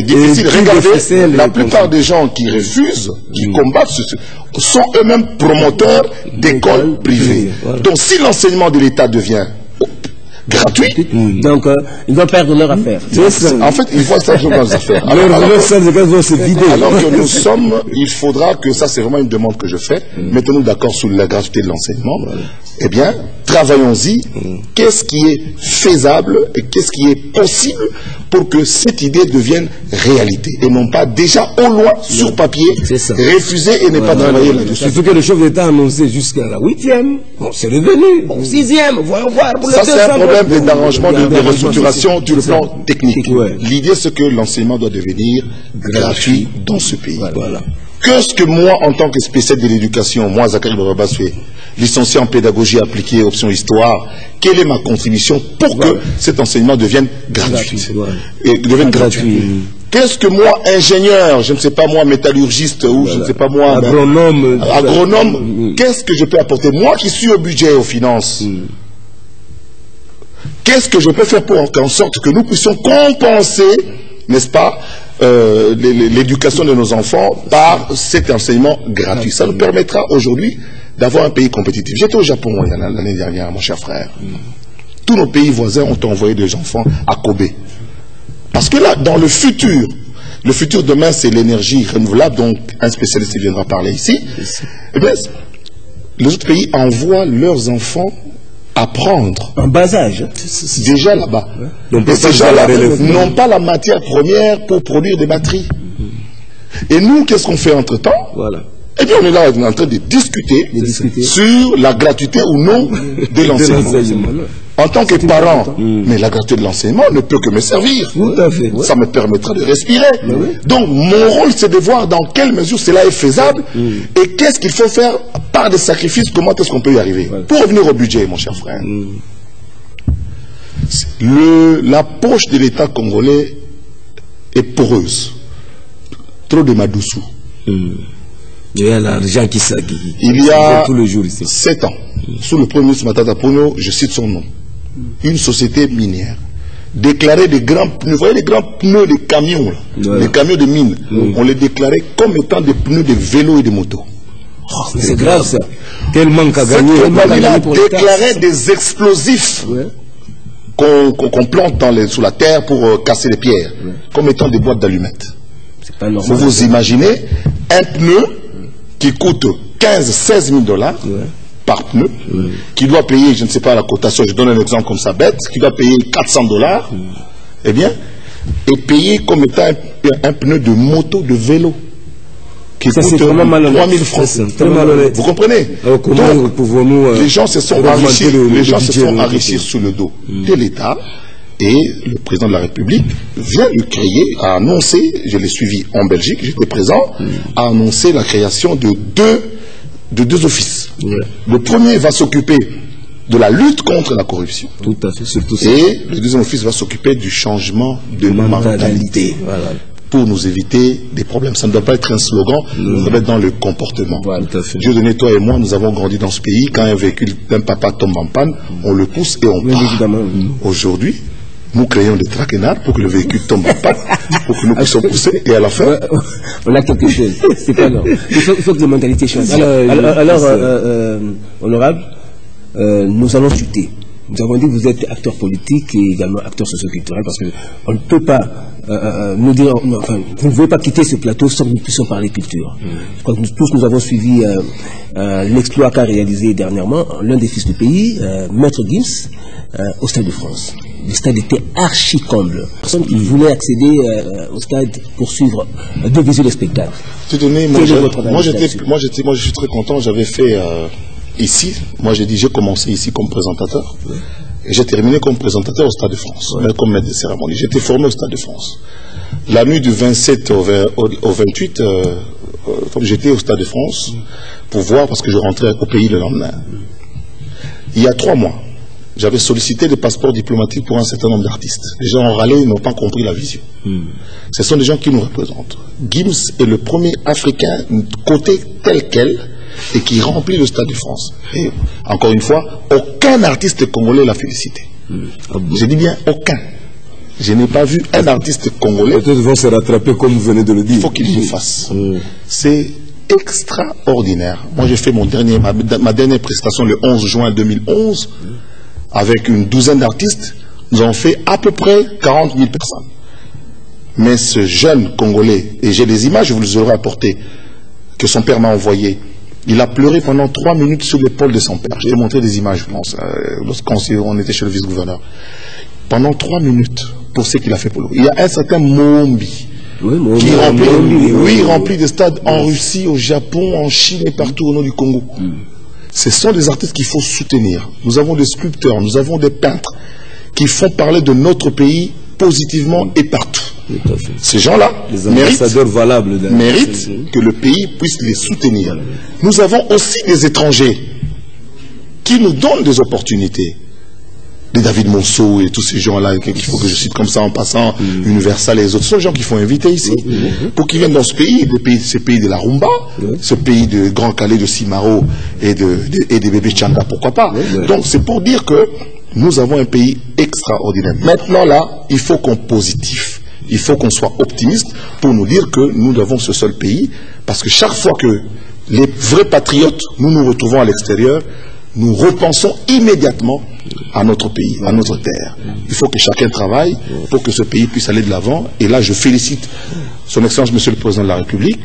difficile. Regardez, la plupart des gens qui refusent, qui combattent, sont eux-mêmes promoteurs d'écoles privées. Voilà. Donc si l'enseignement de l'État devient gratuit, donc ils vont perdre leur affaire. En fait, ils vont perdre leurs affaires. Alors que nous sommes, il faudra que ça, c'est vraiment une demande que je fais. Mettons-nous d'accord sur la gratuité de l'enseignement. Eh bien, travaillons-y. Qu'est-ce qui est faisable et qu'est-ce qui est possible pour que cette idée devienne réalité et non pas déjà au loin sur papier, refuser et ne pas travailler là-dessus. Surtout que le chef d'État a annoncé jusqu'à la 8e, bon, c'est revenu, bon, 6e, voyons voir pour le 2e. Ça, c'est un problème d'arrangement, de restructuration sur le plan technique. L'idée, c'est que l'enseignement doit devenir gratuit dans ce pays. Voilà. Qu'est-ce que moi, en tant que spécialiste de l'éducation, moi, Zakari Bababasoué, licencié en pédagogie appliquée, option histoire, quelle est ma contribution pour que cet enseignement devienne gratuit et devienne gratuit. Qu'est-ce que moi, ingénieur, je ne sais pas moi, métallurgiste ou je ne sais pas moi, agronome, qu'est-ce que je peux apporter? Moi qui suis au budget et aux finances, qu'est-ce que je peux faire pour en sorte que nous puissions compenser, n'est-ce pas, l'éducation de nos enfants par cet enseignement gratuit? Ça nous permettra aujourd'hui d'avoir un pays compétitif. J'étais au Japon l'année dernière, mon cher frère. Tous nos pays voisins ont envoyé des enfants à Kobe. Parce que là, dans le futur demain, c'est l'énergie renouvelable, donc un spécialiste viendra parler ici. Eh bien, les autres pays envoient leurs enfants apprendre. En bas âge. Déjà là-bas. Et ces gens-là n'ont pas la matière première pour produire des batteries. Et nous, qu'est-ce qu'on fait entre-temps? Voilà. Eh bien, on est là en train de discuter sur la gratuité ou non de l'enseignement. En tant que parent, mais la gratuité de l'enseignement ne peut que me servir. Tout à fait. Ça me permettra de respirer. Donc, mon rôle, c'est de voir dans quelle mesure cela est faisable et qu'est-ce qu'il faut faire par des sacrifices, comment est-ce qu'on peut y arriver. Pour revenir au budget, mon cher frère, la poche de l'État congolais est poreuse. Trop de madoussou. Il y a l'argent qui il y a 7 ans, sous le premier ministre Matata Ponyo, je cite son nom, une société minière déclarait des grands pneus, vous voyez les grands pneus des camions, là, les camions de mine, on les déclarait comme étant des pneus de vélos et de motos. Oh, c'est grave ça. Quel manque à gagner. Il a déclaré des explosifs qu'on plante sous la terre pour casser les pierres, comme étant des boîtes d'allumettes. Vous vous imaginez un pneu qui coûte 15-16 000 $ par pneu, qui doit payer, je ne sais pas la cotation, je donne un exemple comme ça bête, qui doit payer 400 $, eh bien, et payer comme étant un pneu de moto, de vélo, qui coûte 3 000 francs. Vous comprenez? Donc, les gens se sont enrichis sous le dos de l'État. Et le président de la République vient de créer, a annoncé, je l'ai suivi en Belgique, j'étais présent, a annoncé la création de deux offices. Le premier va s'occuper de la lutte contre la corruption. Tout à fait, surtout ça. Et le deuxième office va s'occuper du changement de mentalité. Voilà. Pour nous éviter des problèmes. Ça ne doit pas être un slogan, ça doit être dans le comportement. Voilà, Dieu donné, toi et moi, nous avons grandi dans ce pays. Quand un véhicule d'un papa tombe en panne, on le pousse et on part. Aujourd'hui, nous créons des traquenards pour que le véhicule tombe en panne, pour que nous puissions pousser, et à la fin... On a quelque chose, c'est pas non. Il faut que les mentalités changent. Alors honorable, nous allons chuter. Nous avons dit que vous êtes acteur politique et également acteur socio-culturel, parce qu'on ne peut pas nous dire, enfin, vous ne pouvez pas quitter ce plateau sans que nous puissions parler culture. Je crois que tous nous avons suivi l'exploit qu'a réalisé dernièrement l'un des fils du pays, Maître Gims, au Stade de France. Le stade était archi comble. Personne qui voulait accéder au stade pour suivre deux visites de spectacle. Moi, je suis très content. J'avais fait ici, moi j'ai commencé ici comme présentateur. Et j'ai terminé comme présentateur au Stade de France, comme maître de cérémonie. J'étais formé au Stade de France. La nuit du 27 au 28, j'étais au Stade de France pour voir, parce que je rentrais au pays le lendemain. Il y a 3 mois, j'avais sollicité des passeports diplomatiques pour un certain nombre d'artistes. Les gens ont râlé, ils n'ont pas compris la vision. Ce sont des gens qui nous représentent. Gims est le premier Africain côté tel quel et qui remplit le Stade de France. Et encore une fois, aucun artiste congolais l'a félicité. Je dis bien aucun. Je n'ai pas vu un artiste congolais. Peut-être vont se rattraper comme vous venez de le dire. Il faut qu'ils le fassent. C'est extraordinaire. Moi, j'ai fait ma dernière prestation le 11 juin 2011 avec une douzaine d'artistes. Nous avons fait à peu près 40 000 personnes. Mais ce jeune Congolais, et j'ai des images, je vous les aurai apportées, que son père m'a envoyées. Il a pleuré pendant 3 minutes sur l'épaule de son père. Je t'ai montré des images, je pense, lorsqu'on était chez le vice-gouverneur. Pendant 3 minutes, pour ce qu'il a fait pour lui. Il y a un certain Mombi, qui remplit des stades en Russie, au Japon, en Chine et partout au nord du Congo. Ce sont des artistes qu'il faut soutenir. Nous avons des sculpteurs, nous avons des peintres qui font parler de notre pays positivement et partout. Ces gens-là méritent que le pays puisse les soutenir. Nous avons aussi des étrangers qui nous donnent des opportunités. Des David Monceau et tous ces gens-là qu'il faut que je cite comme ça en passant, Universal et les autres, ce sont les gens qu'il faut inviter ici pour qu'ils viennent dans ce pays, ce pays de la rumba, ce pays de Grand Calais, de Simaro et des bébés Tchanga, pourquoi pas. Donc c'est pour dire que nous avons un pays extraordinaire. Maintenant là, il faut qu'on positif. Il faut qu'on soit optimiste pour nous dire que nous avons ce seul pays, parce que chaque fois que les vrais patriotes, nous retrouvons à l'extérieur, nous repensons immédiatement à notre pays, à notre terre. Il faut que chacun travaille pour que ce pays puisse aller de l'avant. Et là, je félicite Son Excellence, Monsieur le Président de la République,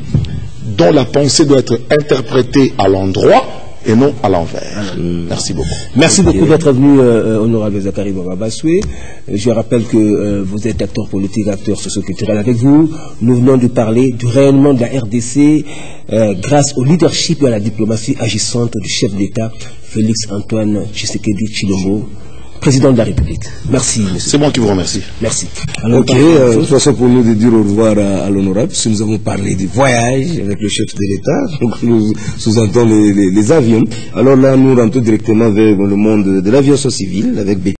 dont la pensée doit être interprétée à l'endroit et non à l'envers. Merci beaucoup. Merci beaucoup d'être venu, honorable Zakari Bababasoué. Je rappelle que vous êtes acteur politique, acteur socio-culturel. Avec vous, nous venons de parler du rayonnement de la RDC grâce au leadership et à la diplomatie agissante du chef d'État, Félix Antoine Tshisekedi Tshilombo, président de la République. Merci, monsieur. C'est moi qui vous remercie. Merci. Alors, ok, de toute façon, pour nous de dire au revoir à l'honorable, parce que nous avons parlé du voyage avec le chef de l'État, donc nous sous-entendons les avions. Alors là, nous rentrons directement vers le monde de l'aviation civile avec